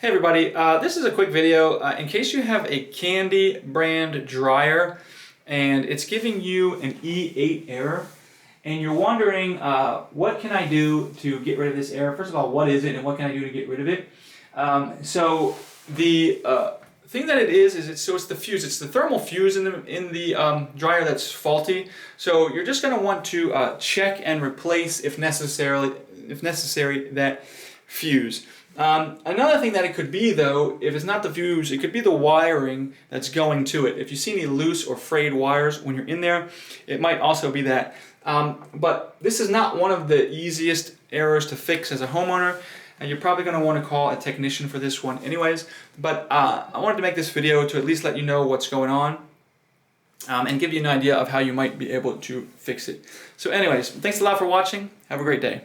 Hey everybody, this is a quick video in case you have a Candy brand dryer and it's giving you an E8 error and you're wondering what can I do to get rid of this error. First of all, what is it and what can I do to get rid of it? So the thing that it is it's the fuse. It's the thermal fuse in the dryer that's faulty. So you're just going to want to check and replace if necessary that fuse. Another thing that it could be, though, if it's not the fuse, it could be the wiring that's going to it. If you see any loose or frayed wires when you're in there, it might also be that. But this is not one of the easiest errors to fix as a homeowner, and you're probably going to want to call a technician for this one anyways. But I wanted to make this video to at least let you know what's going on and give you an idea of how you might be able to fix it. So anyways, thanks a lot for watching. Have a great day.